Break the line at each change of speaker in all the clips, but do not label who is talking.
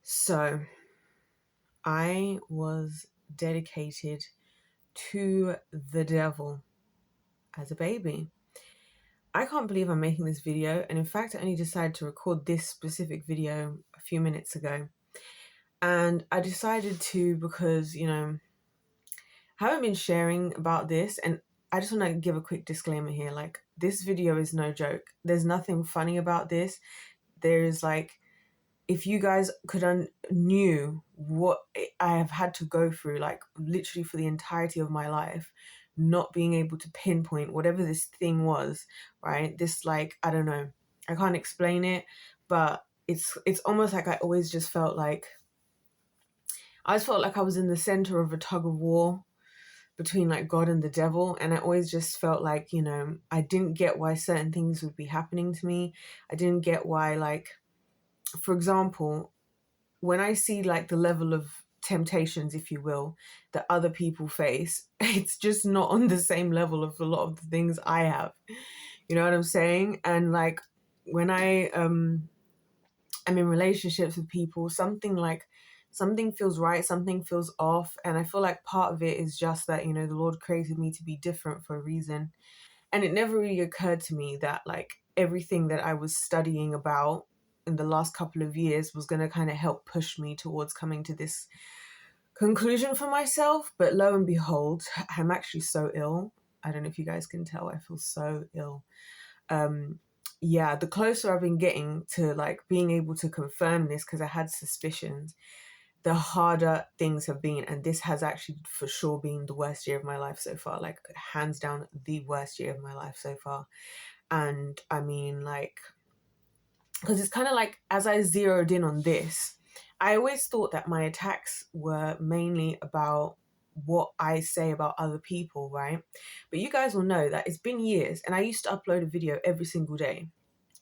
So I was dedicated to the devil as a baby. I can't believe I'm making this video, and in fact I only decided to record this specific video a few minutes ago. And I decided to because, I haven't been sharing about this, and I just want to give a quick disclaimer here. Like, this video is no joke. There's nothing funny about this. There's if you guys knew what I have had to go through, like literally for the entirety of my life, not being able to pinpoint whatever this thing was, right? This, I don't know, I can't explain it, but it's almost like I always just felt like I was in the center of a tug of war between like God and the devil. And I always just felt like, I didn't get why certain things would be happening to me. I didn't get why, for example, when I see like the level of temptations, if you will, that other people face, it's just not on the same level of a lot of the things I have. You know what I'm saying? And like when I'm in relationships with people, something feels right, something feels off. And I feel like part of it is just that, the Lord created me to be different for a reason. And it never really occurred to me that like everything that I was studying about in the last couple of years was going to kind of help push me towards coming to this conclusion for myself. But lo and behold, I'm actually so ill. I don't know if you guys can tell, I feel so ill. The closer I've been getting to like being able to confirm this, because I had suspicions, the harder things have been. And this has actually for sure been the worst year of my life so far, like hands down the worst year of my life so far. And I mean, like, because it's kind of like, as I zeroed in on this, I always thought that my attacks were mainly about what I say about other people, right? But you guys will know that it's been years, and I used to upload a video every single day,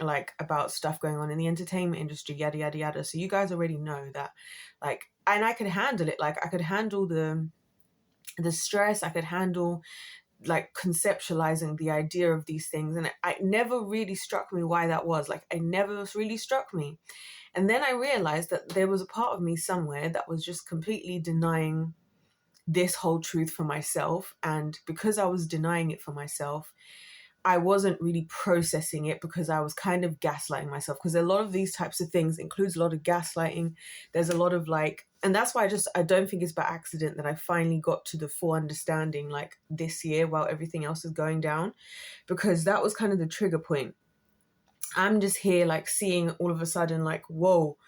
like about stuff going on in the entertainment industry, yada yada yada. So you guys already know that, like, and I could handle it. Like, I could handle the stress. I could handle like conceptualizing the idea of these things, and it never really struck me why that was. Like, it never really struck me. And then I realized that there was a part of me somewhere that was just completely denying this whole truth for myself. And because I was denying it for myself, I wasn't really processing it, because I was kind of gaslighting myself. Because a lot of these types of things includes a lot of gaslighting. There's a lot of and that's why I don't think it's by accident that I finally got to the full understanding like this year while everything else is going down, because that was kind of the trigger point. I'm just here like seeing all of a sudden like, whoa,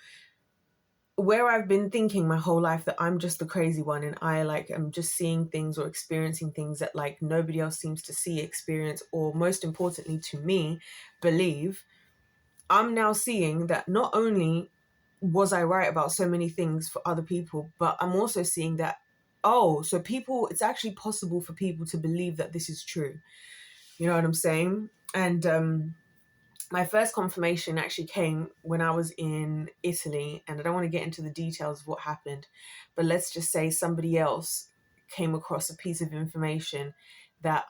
where I've been thinking my whole life that I'm just the crazy one, and I like am just seeing things or experiencing things that like nobody else seems to see, experience, or most importantly to me, believe. I'm now seeing that not only was I right about so many things for other people, but I'm also seeing that, oh, so it's actually possible for people to believe that this is true. You know what I'm saying? And my first confirmation actually came when I was in Italy, and I don't want to get into the details of what happened, but let's just say somebody else came across a piece of information that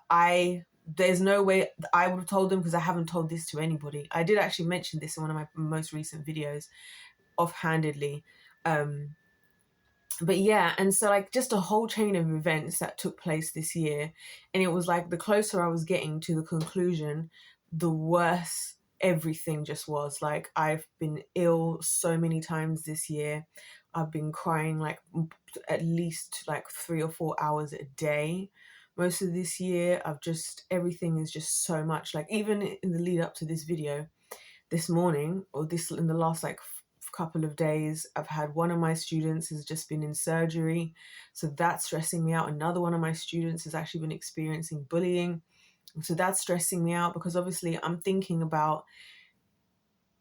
there's no way I would have told them, because I haven't told this to anybody. I did actually mention this in one of my most recent videos offhandedly. But yeah, and so like just a whole chain of events that took place this year, and it was like the closer I was getting to the conclusion, the worse everything just was. Like, I've been ill so many times this year. I've been crying like at least like 3 or 4 hours a day most of this year. Everything is just so much. Like, even in the lead up to this video this morning, or this in the last like couple of days, I've had one of my students has just been in surgery, so that's stressing me out. Another one of my students has actually been experiencing bullying, so that's stressing me out, because obviously I'm thinking about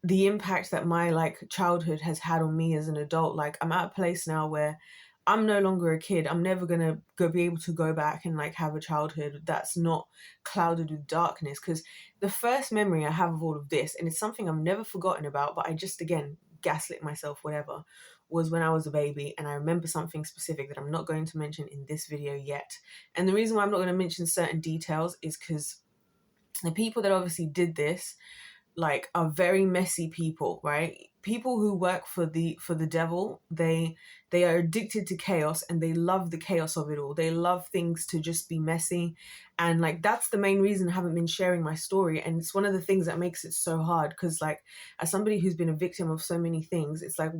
the impact that my like childhood has had on me as an adult. Like, I'm at a place now where I'm no longer a kid. I'm never gonna be able to go back and like have a childhood that's not clouded with darkness. Because the first memory I have of all of this, and it's something I've never forgotten about, but I just again gaslit myself, whatever, was when I was a baby. And I remember something specific that I'm not going to mention in this video yet. And the reason why I'm not going to mention certain details is because the people that obviously did this, like are very messy people, right? People who work for the devil, they are addicted to chaos, and they love the chaos of it all. They love things to just be messy. And like that's the main reason I haven't been sharing my story. And it's one of the things that makes it so hard, because like as somebody who's been a victim of so many things, it's like,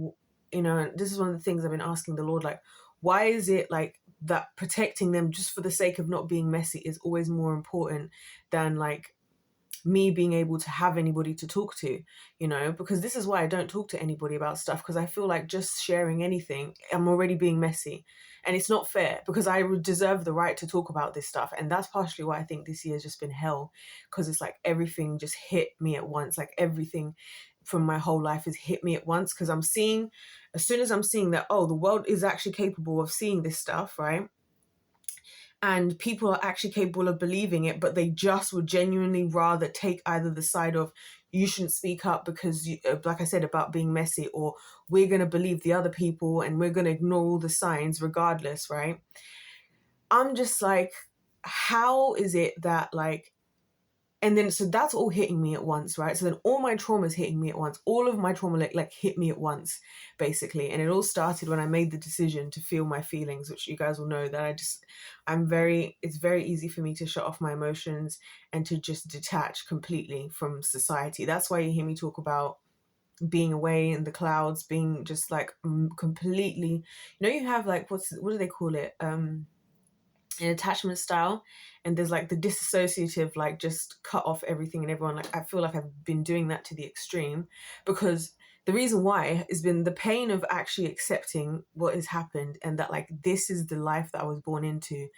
you know, and this is one of the things I've been asking the Lord, like, why is it like that protecting them just for the sake of not being messy is always more important than like me being able to have anybody to talk to, you know? Because this is why I don't talk to anybody about stuff, because I feel like just sharing anything, I'm already being messy. And it's not fair, because I would deserve the right to talk about this stuff. And that's partially why I think this year's just been hell, because it's like everything just hit me at once. Like everything from my whole life has hit me at once, because I'm seeing, as soon as I'm seeing that, oh, the world is actually capable of seeing this stuff, right? And people are actually capable of believing it, but they just would genuinely rather take either the side of, you shouldn't speak up because you, like I said, about being messy, or we're going to believe the other people and we're going to ignore all the signs regardless, right? I'm just like, how is it that like, and then so that's all hitting me at once, right? So then all my trauma is hitting me at once. All of my trauma like hit me at once, basically. And it all started when I made the decision to feel my feelings, which you guys will know that it's very easy for me to shut off my emotions and to just detach completely from society. That's why you hear me talk about being away in the clouds, being just like completely, you know, you have like, what do they call it? An attachment style, and there's like the disassociative, like just cut off everything and everyone. Like I feel like I've been doing that to the extreme, because the reason why has been the pain of actually accepting what has happened, and that like this is the life that I was born into,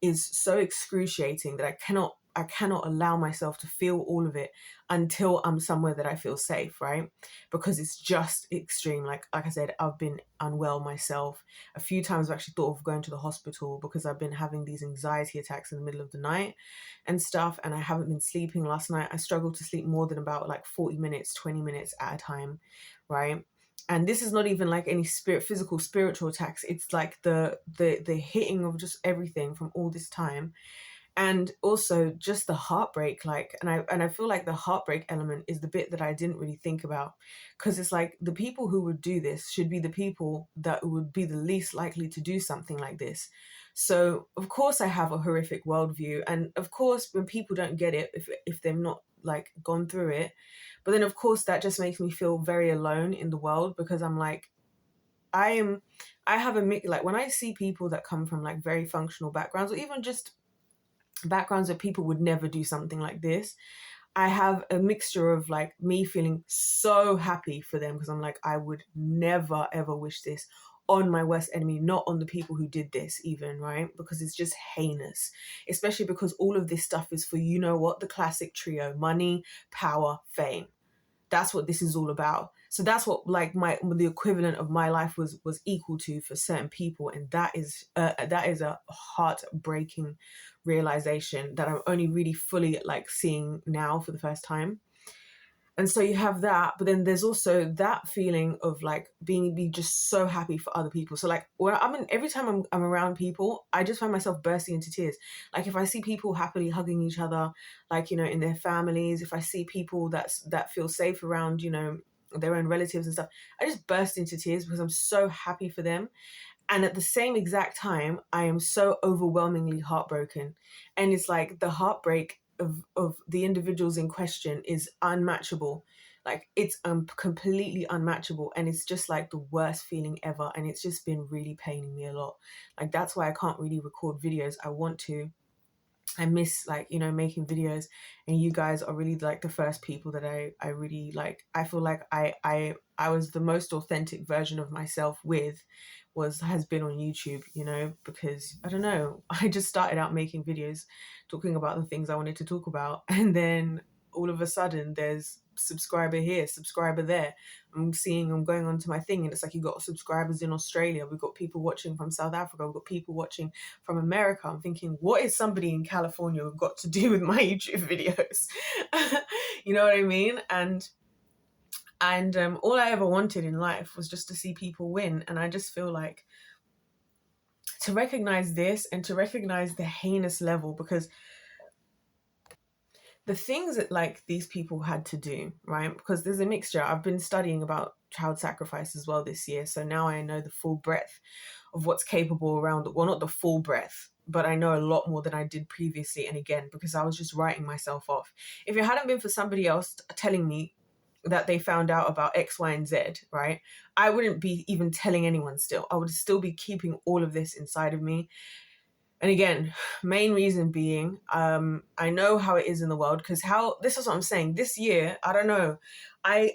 is so excruciating that I cannot allow myself to feel all of it until I'm somewhere that I feel safe, right? Because it's just extreme. Like I said, I've been unwell myself. A few times I've actually thought of going to the hospital because I've been having these anxiety attacks in the middle of the night and stuff, and I haven't been sleeping. Last night I struggled to sleep more than about like 40 minutes, 20 minutes at a time, right? And this is not even like any physical spiritual attacks. It's like the hitting of just everything from all this time. And also just the heartbreak, like, and I feel like the heartbreak element is the bit that I didn't really think about, because it's like the people who would do this should be the people that would be the least likely to do something like this. So of course I have a horrific worldview, and of course when people don't get it, if they've not like gone through it, but then of course that just makes me feel very alone in the world, because I'm like, I have a mix. Like when I see people that come from like very functional backgrounds, or even just backgrounds where people would never do something like this, I have a mixture of like me feeling so happy for them, because I'm like, I would never ever wish this on my worst enemy, not on the people who did this even, right? Because it's just heinous, especially because all of this stuff is for, you know what, the classic trio: money, power, fame. That's what this is all about. So that's what like the equivalent of my life was equal to for certain people, and that is a heartbreaking realization that I'm only really fully like seeing now for the first time. And so you have that, but then there's also that feeling of like be just so happy for other people. So like when every time I'm around people, I just find myself bursting into tears. Like if I see people happily hugging each other, like, you know, in their families, if I see people that feel safe around, you know, their own relatives and stuff, I just burst into tears because I'm so happy for them. And at the same exact time, I am so overwhelmingly heartbroken. And it's like the heartbreak of the individuals in question is unmatchable. Like it's completely unmatchable. And it's just like the worst feeling ever. And it's just been really paining me a lot. Like that's why I can't really record videos. I want to. I miss like, you know, making videos, and you guys are really like the first people that I really like. I feel like I was the most authentic version of myself has been on YouTube, you know, because I don't know, I just started out making videos talking about the things I wanted to talk about, and then all of a sudden there's subscriber here, subscriber there. I'm going onto my thing, and it's like you got subscribers in Australia, we've got people watching from South Africa, we've got people watching from America. I'm thinking, what is somebody in California got to do with my YouTube videos? You know what I mean? And all I ever wanted in life was just to see people win. And I just feel like to recognize this and to recognize the heinous level, because the things that like these people had to do, right? Because there's a mixture. I've been studying about child sacrifice as well this year, so now I know the full breadth of what's capable around, well, not the full breadth, but I know a lot more than I did previously. And again, because I was just writing myself off. If it hadn't been for somebody else telling me that they found out about X, Y, and Z, right, I wouldn't be even telling anyone still. I would still be keeping all of this inside of me. And again, main reason being, I know how it is in the world, because this is what I'm saying. This year, I don't know. I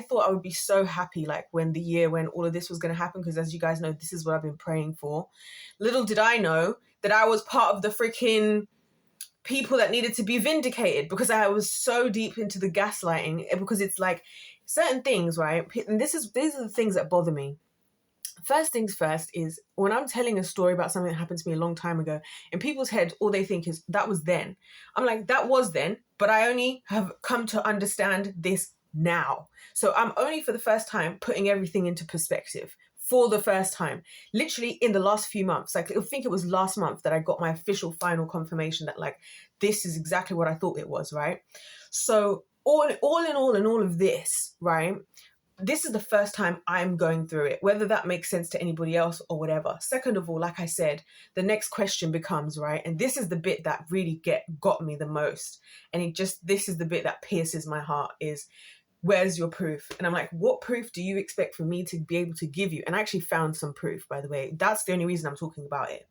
thought I would be so happy, like when all of this was going to happen, because as you guys know, this is what I've been praying for. Little did I know that I was part of the freaking people that needed to be vindicated, because I was so deep into the gaslighting, because it's like certain things, right? And these are the things that bother me. First things first is when I'm telling a story about something that happened to me a long time ago, in people's heads, all they think is that was then. I'm like, that was then, but I only have come to understand this now. So I'm only for the first time putting everything into perspective for the first time, literally in the last few months. Like, I think it was last month that I got my official final confirmation that like, this is exactly what I thought it was, right? So all in all of this, right? This is the first time I'm going through it, whether that makes sense to anybody else or whatever. Second of all, like I said, the next question becomes, right, and this is the bit that really got me the most, and this is the bit that pierces my heart, is where's your proof? And I'm like, what proof do you expect for me to be able to give you? And I actually found some proof, by the way. That's the only reason I'm talking about it.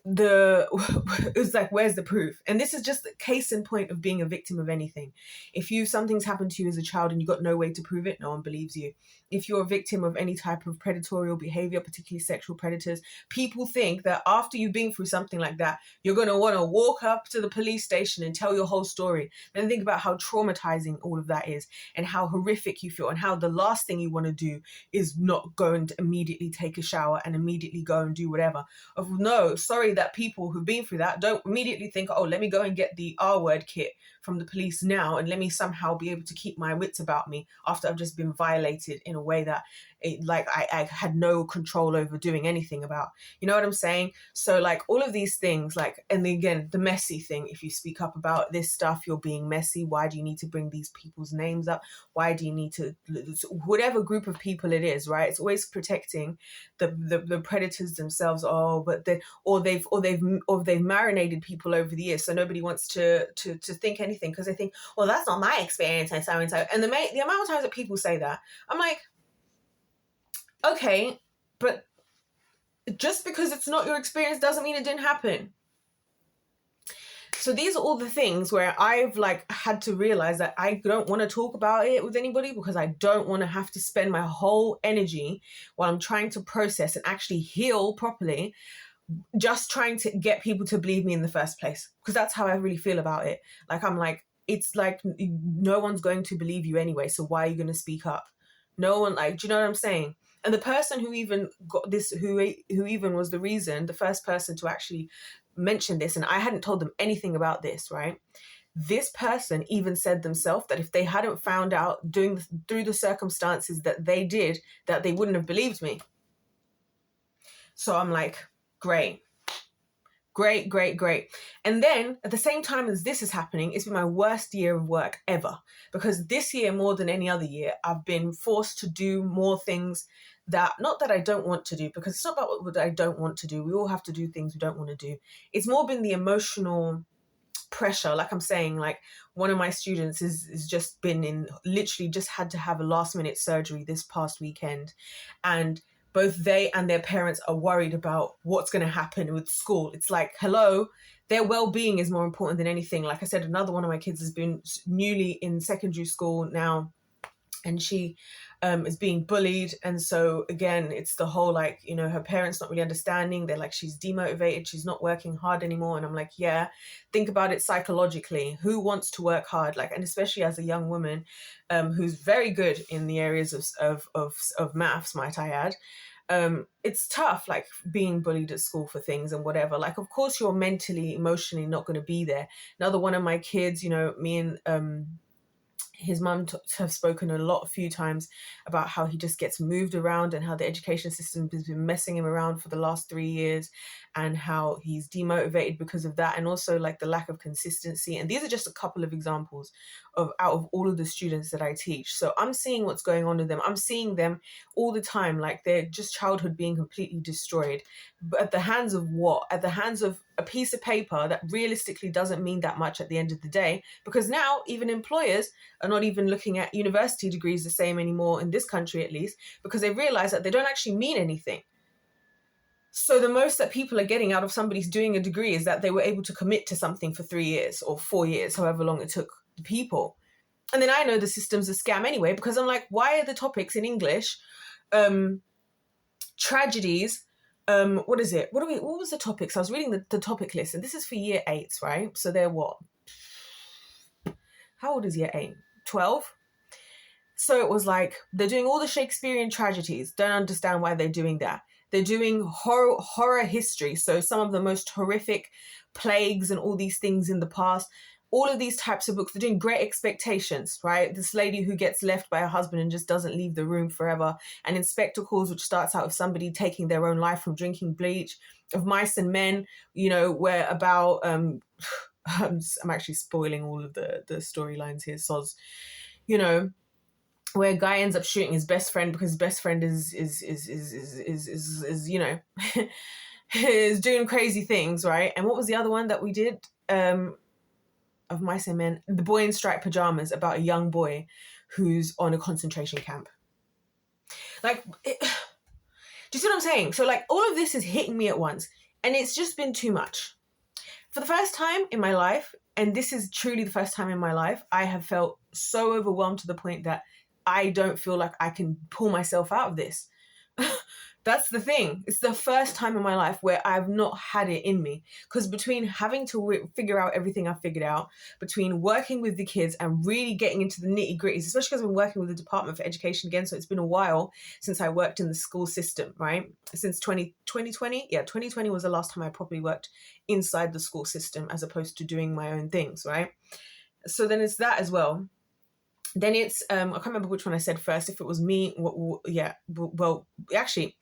It's like, where's the proof? And this is just the case in point of being a victim of anything. If something's happened to you as a child and you got no way to prove it, no one believes you. If you're a victim of any type of predatory behavior, particularly sexual predators, people think that after you've been through something like that, you're going to want to walk up to the police station and tell your whole story. Then think about how traumatizing all of that is, and how horrific you feel, and how the last thing you want to do is not go and immediately take a shower and immediately go and do whatever. No, sorry that people who've been through that don't immediately think, oh, let me go and get the R-word kit from the police now, and let me somehow be able to keep my wits about me after I've just been violated in a way that I had no control over doing anything about. You know what I'm saying? So like all of these things, like, and again, the messy thing, if you speak up about this stuff, you're being messy. Why do you need to bring these people's names up? Why do you need to, whatever group of people it is, right? It's always protecting the predators themselves. Oh, but they've marinated people over the years, so nobody wants to think anything, because they think, well, that's not my experience, and so and so. And the amount of times that people say that, I'm like, okay, but just because it's not your experience doesn't mean it didn't happen. So these are all the things where I've like had to realize that I don't want to talk about it with anybody, because I don't want to have to spend my whole energy while I'm trying to process and actually heal properly, just trying to get people to believe me in the first place. Because that's how I really feel about it. Like, I'm like, it's like no one's going to believe you anyway, so why are you going to speak up? No one, like, do you know what I'm saying? And the person who even got this, who even was the reason, the first person to actually mention this, and I hadn't told them anything about this, right? This person even said themselves that if they hadn't found out through the circumstances that they did, that they wouldn't have believed me. So I'm like, great. And then at the same time as this is happening, it's been my worst year of work ever, because this year, more than any other year, I've been forced to do more things that, not that I don't want to do, because it's not about what I don't want to do. We all have to do things we don't want to do. It's more been the emotional pressure. Like I'm saying, like one of my students is just been literally just had to have a last minute surgery this past weekend, and both they and their parents are worried about what's going to happen with school. It's like, hello, their well-being is more important than anything. Like I said, another one of my kids has been newly in secondary school now, and she is being bullied. And so again, it's the whole, like, you know, her parents not really understanding. They're like, she's demotivated, she's not working hard anymore. And I'm like, yeah, think about it psychologically. Who wants to work hard? Like, and especially as a young woman who's very good in the areas of maths, might I add. It's tough, like being bullied at school for things and whatever. Like, of course, you're mentally, emotionally not going to be there. Another one of my kids, you know, me and his mum have spoken a few times about how he just gets moved around and how the education system has been messing him around for the last 3 years, and how he's demotivated because of that, and also like the lack of consistency. And these are just a couple of examples of out of all of the students that I teach. So I'm seeing what's going on with them. I'm seeing them all the time, like they're just childhood being completely destroyed. But at the hands of what? At the hands of a piece of paper that realistically doesn't mean that much at the end of the day, because now even employers are not even looking at university degrees the same anymore, in this country at least, because they realize that they don't actually mean anything. So the most that people are getting out of somebody's doing a degree is that they were able to commit to something for 3 years or 4 years, however long it took the people. And then I know the system's a scam anyway, because I'm like, why are the topics in English tragedies? What is it? What was the topics? I was reading the topic list, and this is for year 8s, right? So they're what? How old is year 8? 12? So it was like, they're doing all the Shakespearean tragedies. Don't understand why they're doing that. They're doing horror history. So some of the most horrific plagues and all these things in the past. All of these types of books. They're doing Great Expectations, right? This lady who gets left by her husband and just doesn't leave the room forever. And in Spectacles, which starts out with somebody taking their own life from drinking bleach. Of Mice and Men, where about... I'm actually spoiling all of the storylines here, soz. Where a guy ends up shooting his best friend because his best friend is is doing crazy things, right? And what was the other one that we did? Of Mice and Men, The Boy in Striped Pajamas, about a young boy who's on a concentration camp. Like, do you see what I'm saying? So like all of this is hitting me at once, and it's just been too much. For the first time in my life, and this is truly the first time in my life, I have felt so overwhelmed to the point that I don't feel like I can pull myself out of this. That's the thing. It's the first time in my life where I've not had it in me. Because between having to figure out everything I figured out, between working with the kids and really getting into the nitty gritties, especially because I've been working with the Department for Education again, so it's been a while since I worked in the school system, right? Since 2020? Yeah, 2020 was the last time I properly worked inside the school system as opposed to doing my own things, right? So then it's that as well. Then it's, I can't remember which one I said first, if it was me, actually,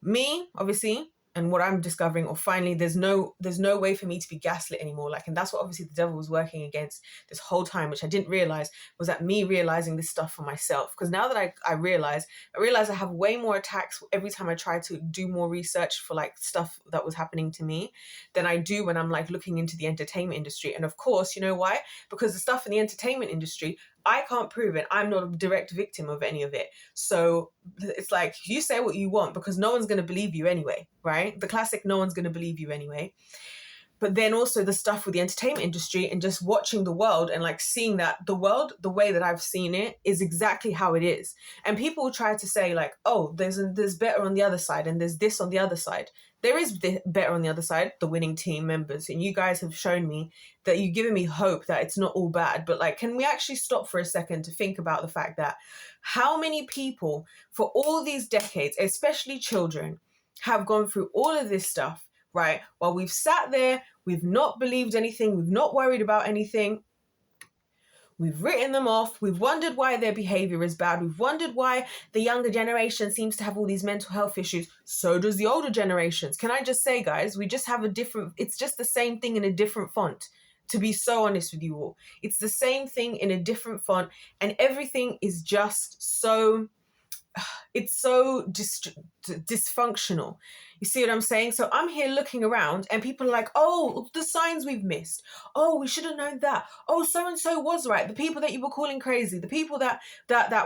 me, obviously, and what I'm discovering, or finally, there's no way for me to be gaslit anymore. Like, and that's what obviously the devil was working against this whole time, which I didn't realize, was that me realizing this stuff for myself. Because now that I realize I have way more attacks every time I try to do more research for like stuff that was happening to me than I do when I'm like looking into the entertainment industry. And of course, you know why? Because the stuff in the entertainment industry, I can't prove it. I'm not a direct victim of any of it. So it's like, you say what you want because no one's going to believe you anyway, right? The classic, no one's going to believe you anyway. But then also the stuff with the entertainment industry and just watching the world and like seeing that the world, the way that I've seen it is exactly how it is. And people try to say like, oh, there's better on the other side and there's this on the other side. There is better on the other side, the winning team members. And you guys have shown me that you've given me hope that it's not all bad. But like, can we actually stop for a second to think about the fact that how many people for all these decades, especially children, have gone through all of this stuff, right? While we've sat there, we've not believed anything, we've not worried about anything. We've written them off. We've wondered why their behavior is bad. We've wondered why the younger generation seems to have all these mental health issues. So does the older generations. Can I just say, guys, we just have it's just the same thing in a different font. To be so honest with you all, it's the same thing in a different font, and everything is just so, it's so dysfunctional. You see what I'm saying? So I'm here looking around and people are like, oh, the signs we've missed. Oh, we should have known that. Oh, so-and-so was right. The people that you were calling crazy, the people that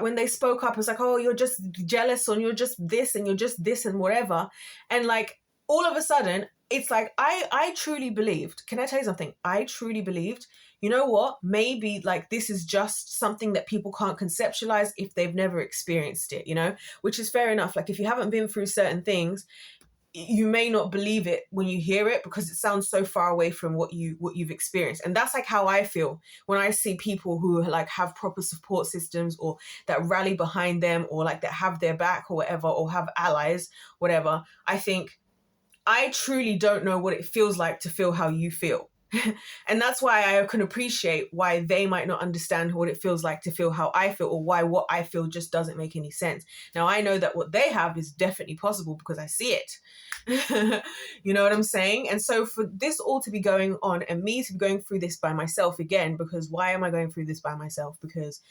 when they spoke up, it's like, oh, you're just jealous or you're just this and you're just this and whatever. And like, all of a sudden, it's like, I truly believed, can I tell you something? I truly believed, you know what? Maybe like this is just something that people can't conceptualize if they've never experienced it, which is fair enough. Like if you haven't been through certain things, you may not believe it when you hear it because it sounds so far away from what you've experienced. And that's like how I feel when I see people who like have proper support systems or that rally behind them or like that have their back or whatever, or have allies, whatever. I think I truly don't know what it feels like to feel how you feel. And that's why I can appreciate why they might not understand what it feels like to feel how I feel, or why what I feel just doesn't make any sense. Now, I know that what they have is definitely possible because I see it. You know what I'm saying? And so for this all to be going on and me to be going through this by myself again, because why am I going through this by myself? Because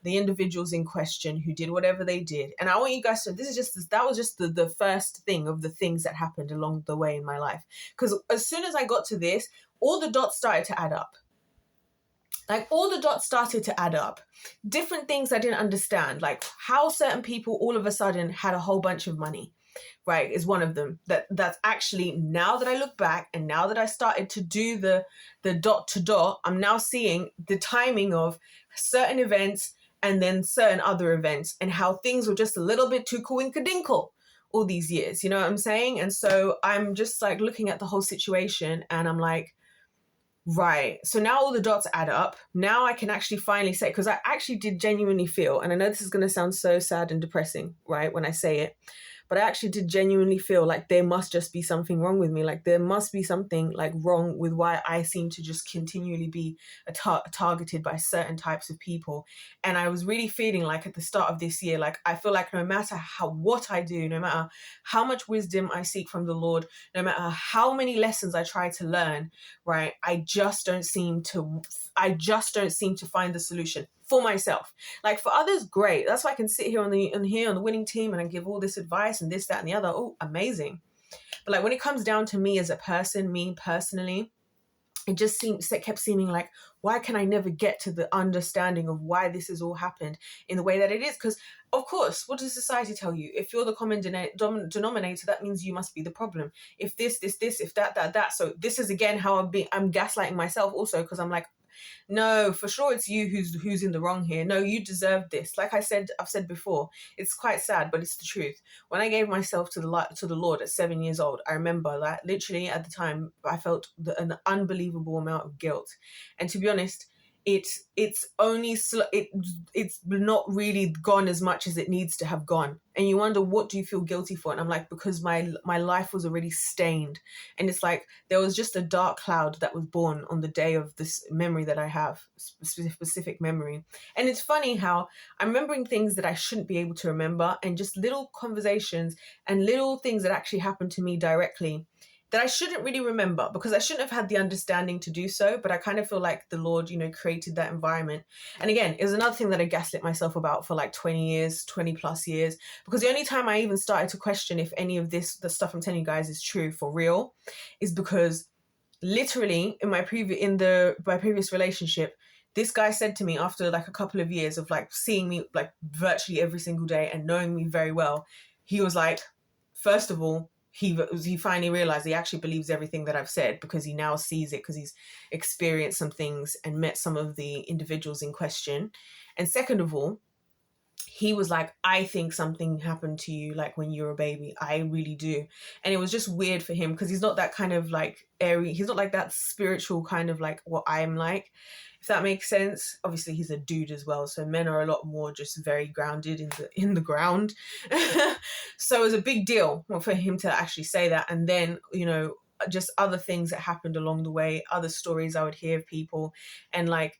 the individuals in question who did whatever they did, and I want you guys to, that was just the first thing of the things that happened along the way in my life. Because as soon as I got to this, all the dots started to add up. Like, all the dots started to add up. Different things I didn't understand, like how certain people all of a sudden had a whole bunch of money, right, is one of them. That's actually, now that I look back and now that I started to do the dot to dot, I'm now seeing the timing of certain events and then certain other events, and how things were just a little bit too coinkadinkle all these years, you know what I'm saying? And so I'm just like looking at the whole situation and I'm like, right, so now all the dots add up. Now I can actually finally say, because I actually did genuinely feel, and I know this is going to sound so sad and depressing, right, when I say it, but I actually did genuinely feel like there must just be something wrong with me. Like, there must be something like wrong with why I seem to just continually be targeted by certain types of people. And I was really feeling like at the start of this year, like I feel like no matter what I do, no matter how much wisdom I seek from the Lord, no matter how many lessons I try to learn, right, I just don't seem to find the solution for myself. Like, for others, great. That's why I can sit here on the winning team and I give all this advice and this, that, and the other. Oh, amazing. But like, when it comes down to me as a person, me personally, it kept seeming like, why can I never get to the understanding of why this has all happened in the way that it is? Because of course, what does society tell you? If you're the common denominator, that means you must be the problem. If this, if that. So this is again how I'm gaslighting myself also, because I'm like, no, for sure it's you who's in the wrong here. No, you deserve this. Like I've said before, it's quite sad, but it's the truth. When I gave myself to the Lord at 7 years old, I remember that literally at the time I felt an unbelievable amount of guilt. And to be honest, it's not really gone as much as it needs to have gone. And you wonder, what do you feel guilty for? And I'm like, because my life was already stained. And it's like there was just a dark cloud that was born on the day of this memory that I have, specific memory. And it's funny how I'm remembering things that I shouldn't be able to remember, and just little conversations and little things that actually happened to me directly that I shouldn't really remember, because I shouldn't have had the understanding to do so. But I kind of feel like the Lord, created that environment. And again, it was another thing that I gaslit myself about for like 20 plus years, because the only time I even started to question if any of the stuff I'm telling you guys is true for real, is because literally in my previous relationship, this guy said to me, after like a couple of years of like seeing me like virtually every single day and knowing me very well, he was like, first of all, he finally realized he actually believes everything that I've said, because he now sees it, because he's experienced some things and met some of the individuals in question. And second of all, he was like, I think something happened to you like when you were a baby. I really do. And it was just weird for him, because he's not that kind of like airy. He's not like that spiritual kind of like what I'm like, if that makes sense. Obviously he's a dude as well, so men are a lot more just very grounded in the ground. So it was a big deal for him to actually say that. And then, just other things that happened along the way, other stories I would hear of people, and like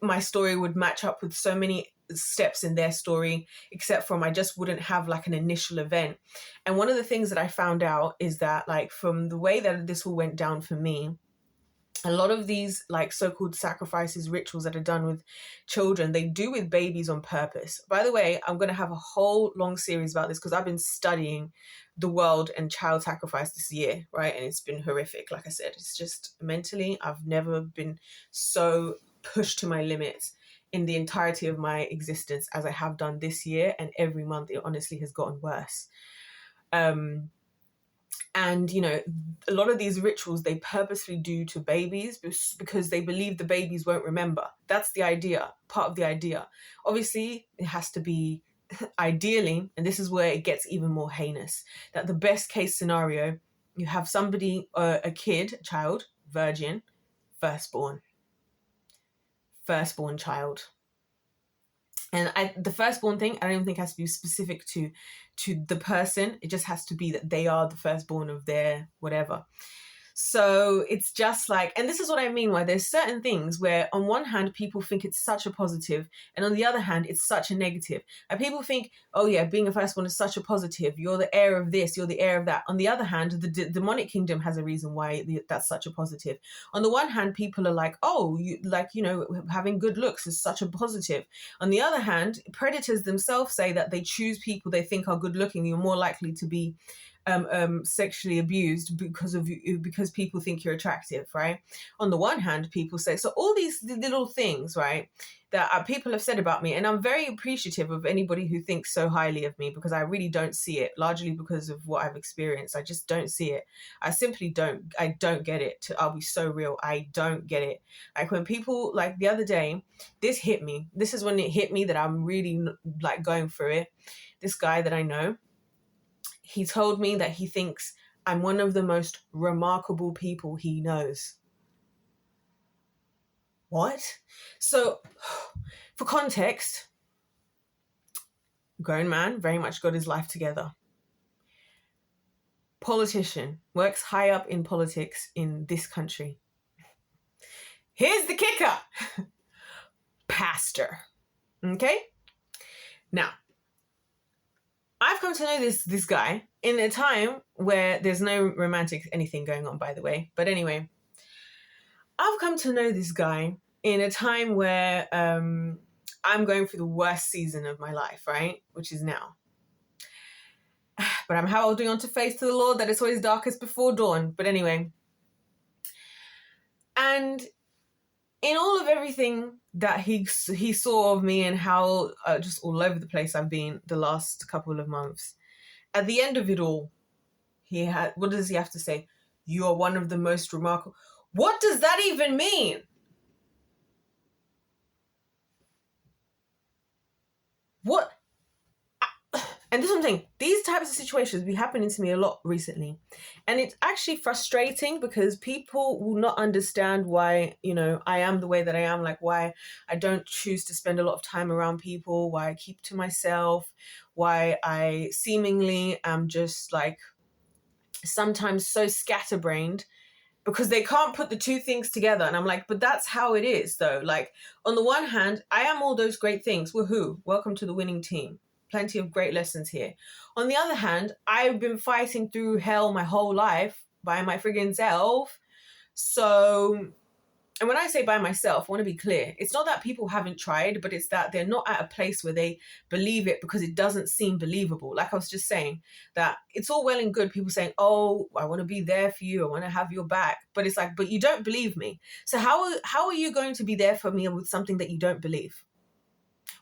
my story would match up with so many steps in their story, except from I just wouldn't have like an initial event. And one of the things that I found out is that, like, from the way that this all went down for me, a lot of these like so-called sacrifices, rituals that are done with children, they do with babies on purpose. By the way, I'm going to have a whole long series about this, because I've been studying the world and child sacrifice this year, right? And it's been horrific. Like I said, it's just mentally, I've never been so pushed to my limits in the entirety of my existence as I have done this year. And every month it honestly has gotten worse. And, a lot of these rituals they purposely do to babies because they believe the babies won't remember. That's the idea, part of the idea. Obviously, it has to be ideally, and this is where it gets even more heinous, that the best case scenario, you have somebody, a kid, a child, virgin, firstborn child. And the firstborn thing, I don't even think has to be specific to the person. It just has to be that they are the firstborn of their whatever. So it's just like, and this is what I mean, why there's certain things where on one hand, people think it's such a positive, and on the other hand, it's such a negative. And people think, oh yeah, being a firstborn is such a positive. You're the heir of this, you're the heir of that. On the other hand, the demonic kingdom has a reason why that's such a positive. On the one hand, people are like, oh, having good looks is such a positive. On the other hand, predators themselves say that they choose people they think are good looking. You're more likely to be sexually abused because people think you're attractive, right? On the one hand, people say, so all these little things, right, that people have said about me, and I'm very appreciative of anybody who thinks so highly of me, because I really don't see it, largely because of what I've experienced. I just don't see it. I simply don't. I don't get it. I'll be so real. I don't get it. Like when people, like the other day, this hit me. This is when it hit me that I'm really like going through it. This guy that I know, he told me that he thinks I'm one of the most remarkable people he knows. What? So, for context, grown man, very much got his life together. Politician, works high up in politics in this country. Here's the kicker. Pastor. Okay? Now, I've come to know this guy in a time where there's no romantic anything going on, by the way. But anyway, I've come to know this guy in a time where I'm going through the worst season of my life, right? Which is now. But I'm holding on to faith to the Lord that it's always darkest before dawn. But anyway. And in all of everything that he saw of me and how just all over the place I've been the last couple of months, at the end of it all, what does he have to say? You are one of the most remarkable. What does that even mean? What? And this is what I'm saying. These types of situations be happening to me a lot recently. And it's actually frustrating because people will not understand why, I am the way that I am, like why I don't choose to spend a lot of time around people, why I keep to myself, why I seemingly am just like sometimes so scatterbrained, because they can't put the two things together. And I'm like, but that's how it is though. Like on the one hand, I am all those great things. Woohoo. Welcome to the winning team. Plenty of great lessons here. On the other hand, I've been fighting through hell my whole life by my friggin' self. So, and when I say by myself, I want to be clear. It's not that people haven't tried, but it's that they're not at a place where they believe it because it doesn't seem believable. Like I was just saying, that it's all well and good people saying, oh, I want to be there for you. I want to have your back. But it's like, but you don't believe me. So how are you going to be there for me with something that you don't believe?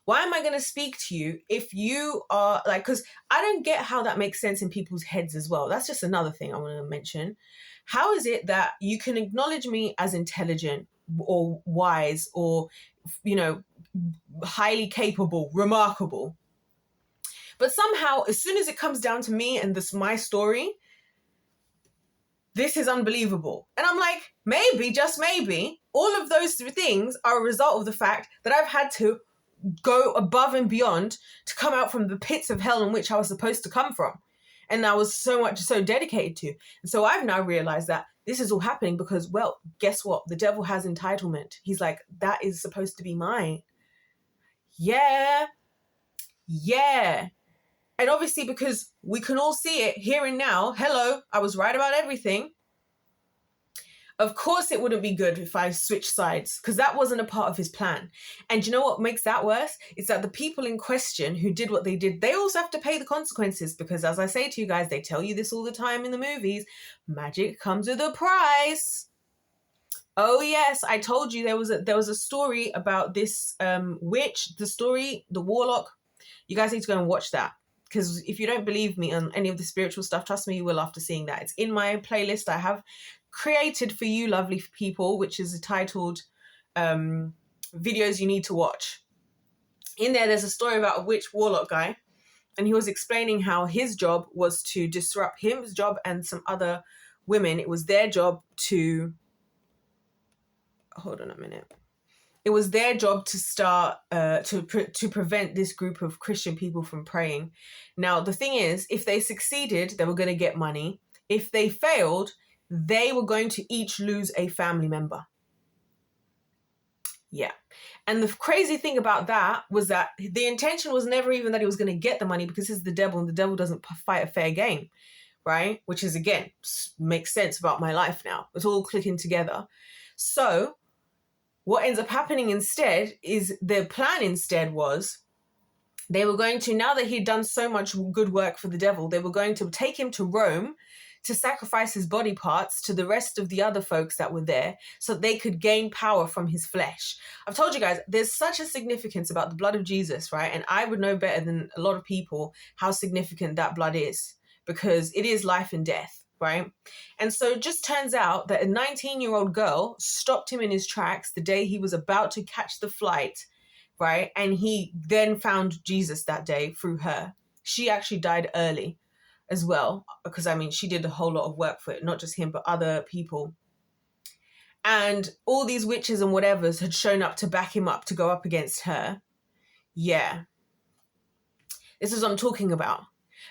Why am I going to speak to you if you are like, because I don't get how that makes sense in people's heads as well. That's just another thing I want to mention. How is it that you can acknowledge me as intelligent or wise or, highly capable, remarkable, but somehow as soon as it comes down to me and my story, this is unbelievable. And I'm like, maybe, just maybe, all of those things are a result of the fact that I've had to go above and beyond to come out from the pits of hell in which I was supposed to come from. And I was so dedicated to. And so I've now realized that this is all happening because, well, guess what? The devil has entitlement. He's like, that is supposed to be mine. Yeah. And obviously because we can all see it here and now. Hello, I was right about everything. Of course it wouldn't be good if I switched sides, because that wasn't a part of his plan. And you know what makes that worse? It's that the people in question who did what they did, they also have to pay the consequences, because as I say to you guys, they tell you this all the time in the movies, magic comes with a price. Oh yes, I told you there was a story about this witch, the warlock. You guys need to go and watch that. Because if you don't believe me on any of the spiritual stuff, trust me, you will after seeing that. It's in my playlist I have created for you lovely people, which is titled Videos You Need to Watch. In there's a story about a witch warlock guy, and he was explaining how his job was to disrupt his job and some other women. It was their job to... Hold on a minute. It was their job to start to prevent this group of Christian people from praying. Now, the thing is, if they succeeded, they were going to get money. If they failed, they were going to each lose a family member. Yeah. And the crazy thing about that was that the intention was never even that he was going to get the money, because this is the devil and the devil doesn't fight a fair game, right? Which is, again, makes sense about my life now. It's all clicking together. So what ends up happening instead is the plan instead was they were going to, now that he'd done so much good work for the devil, they were going to take him to Rome to sacrifice his body parts to the rest of the other folks that were there so they could gain power from his flesh. I've told you guys, there's such a significance about the blood of Jesus, right? And I would know better than a lot of people how significant that blood is, because it is life and death, right? And so it just turns out that a 19-year-old girl stopped him in his tracks the day he was about to catch the flight, right? And he then found Jesus that day through her. She actually died early as well, because I mean, she did a whole lot of work for it, not just him, but other people. And all these witches and whatevers had shown up to back him up, to go up against her. Yeah. This is what I'm talking about.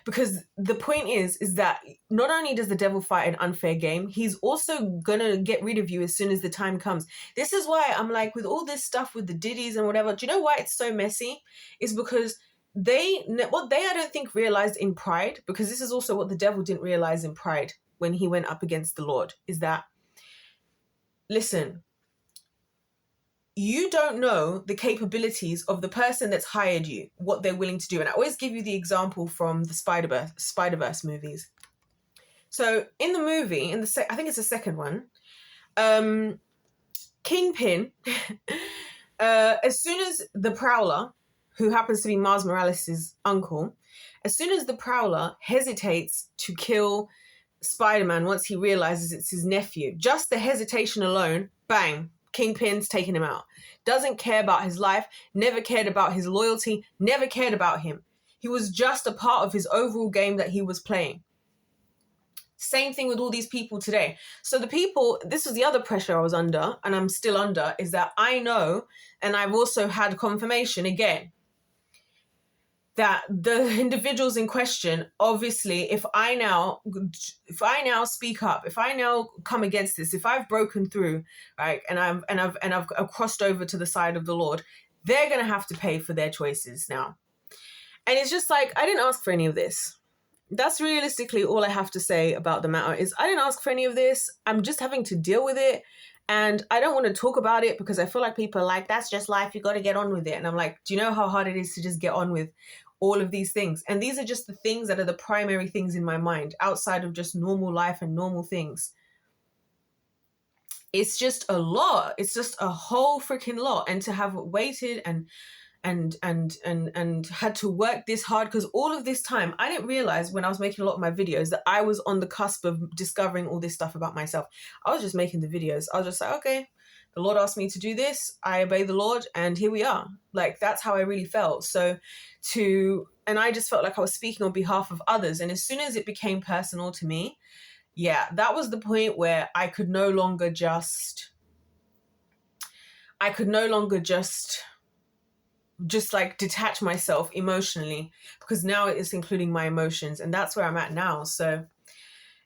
Because the point is that not only does the devil fight an unfair game, he's also going to get rid of you as soon as the time comes. This is why I'm like, with all this stuff with the Diddies and whatever, do you know why it's so messy? It's because they I don't think realized in Pride, because this is also what the devil didn't realize in Pride when he went up against the Lord, is that, listen, you don't know the capabilities of the person that's hired you, what they're willing to do. And I always give you the example from the Spider-Verse movies. So in the movie, I think it's the second one, Kingpin, as soon as the Prowler, who happens to be Miles Morales' uncle, as soon as the Prowler hesitates to kill Spider-Man once he realizes it's his nephew, just the hesitation alone, bang, Kingpin's taking him out. Doesn't care about his life, never cared about his loyalty, never cared about him. He was just a part of his overall game that he was playing. Same thing with all these people today. So the people, this is the other pressure I was under, and I'm still under, is that I know, and I've also had confirmation again, that the individuals in question, obviously, if I now speak up, if I now come against this, if I've broken through, right, and I've crossed over to the side of the Lord, they're gonna have to pay for their choices now. And it's just like, I didn't ask for any of this. That's realistically all I have to say about the matter, is I didn't ask for any of this. I'm just having to deal with it. And I don't want to talk about it because I feel like people are like, that's just life, you got to get on with it. And I'm like, do you know how hard it is to just get on with all of these things? And these are just the things that are the primary things in my mind, outside of just normal life and normal things. It's just a lot. It's just a whole freaking lot. And to have waited and had to work this hard, because all of this time I didn't realize, when I was making a lot of my videos, that I was on the cusp of discovering all this stuff about myself. I was just making the videos. I was just like, okay, the Lord asked me to do this, I obey the Lord, and here we are. Like, that's how I really felt. And I just felt like I was speaking on behalf of others. And as soon as it became personal to me, yeah, that was the point where I could no longer just like detach myself emotionally, because now it's including my emotions, and that's where I'm at now. So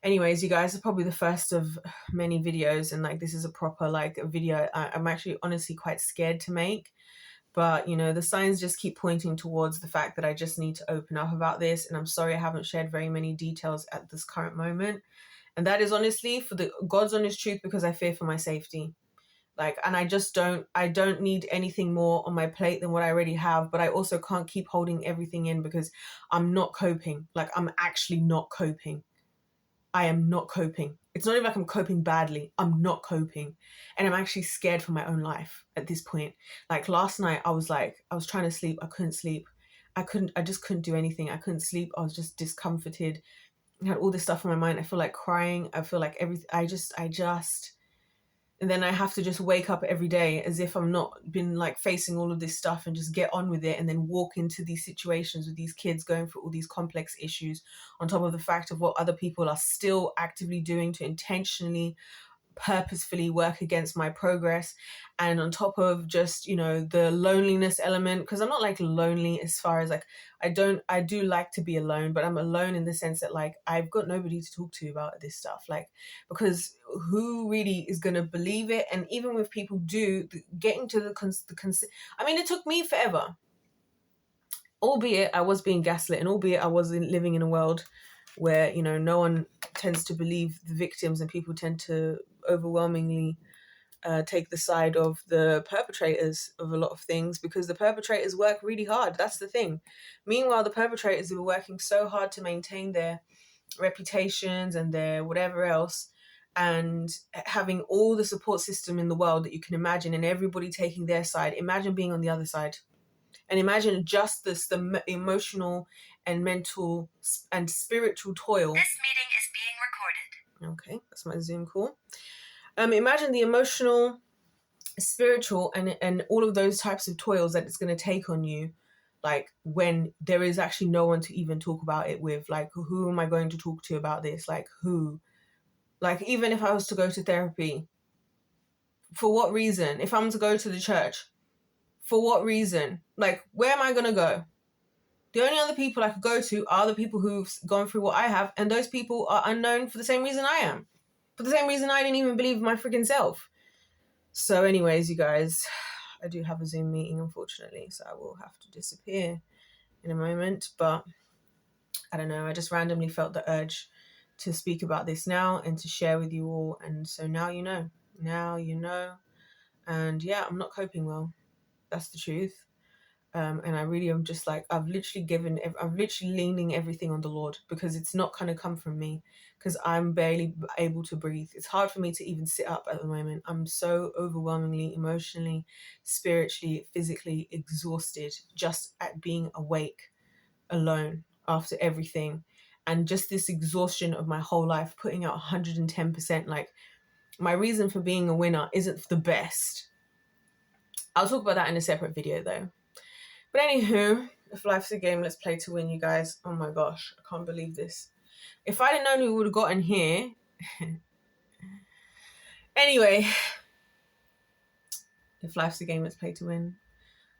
anyways, you guys, are probably the first of many videos, and like, this is a proper like a video I'm actually honestly quite scared to make, but you know, the signs just keep pointing towards the fact that I just need to open up about this. And I'm sorry I haven't shared very many details at this current moment, and that is honestly for the God's honest truth, because I fear for my safety. Like, and I don't need anything more on my plate than what I already have, but I also can't keep holding everything in, because I'm not coping. Like, I'm actually not coping. I am not coping. It's not even like I'm coping badly. I'm not coping. And I'm actually scared for my own life at this point. Like, last night I was trying to sleep. I couldn't sleep. I just couldn't do anything. I couldn't sleep. I was just discomforted. I had all this stuff in my mind. I feel like crying. I feel like everything. And then I have to just wake up every day as if I'm not been like facing all of this stuff, and just get on with it, and then walk into these situations with these kids going through all these complex issues, on top of the fact of what other people are still actively doing to intentionally purposefully work against my progress. And on top of just, you know, the loneliness element, because I'm not like lonely as far as like, I do like to be alone, but I'm alone in the sense that like I've got nobody to talk to about this stuff, like, because who really is going to believe it? And even with people do, getting to I mean, it took me forever, albeit I was being gaslit, and albeit I was living in a world where, you know, no one tends to believe the victims, and people tend to overwhelmingly take the side of the perpetrators of a lot of things, because the perpetrators work really hard. That's the thing. Meanwhile, the perpetrators were working so hard to maintain their reputations and their whatever else, and having all the support system in the world that you can imagine, and everybody taking their side. Imagine being on the other side. And imagine just the emotional and mental and spiritual toil.
This meeting is being recorded.
Okay, that's my Zoom call. Imagine the emotional, spiritual, and all of those types of toils that it's going to take on you, like when there is actually no one to even talk about it with. Like, who am I going to talk to about this? Like, who? Like, even if I was to go to therapy, for what reason? If I'm to go to the church, for what reason? Like, where am I going to go? The only other people I could go to are the people who've gone through what I have, and those people are unknown for the same reason I am. For the same reason I didn't even believe my freaking self. So anyways, you guys, I do have a Zoom meeting, unfortunately, so I will have to disappear in a moment. But I don't know, I just randomly felt the urge to speak about this now and to share with you all. And so now you know. Now you know. And yeah, I'm not coping well. That's the truth. And I really am just like, I'm literally leaning everything on the Lord, because it's not going to come from me, because I'm barely able to breathe. It's hard for me to even sit up at the moment. I'm so overwhelmingly, emotionally, spiritually, physically exhausted just at being awake alone after everything. And just this exhaustion of my whole life, putting out 110%. Like, my reason for being a winner isn't the best. I'll talk about that in a separate video though. But anywho, if life's a game, let's play to win, you guys. Oh my gosh, I can't believe this. If I'd have known we would have gotten here. Anyway, if life's a game, let's play to win.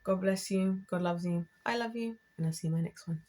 God bless you. God loves you. I love you. And I'll see you in my next one.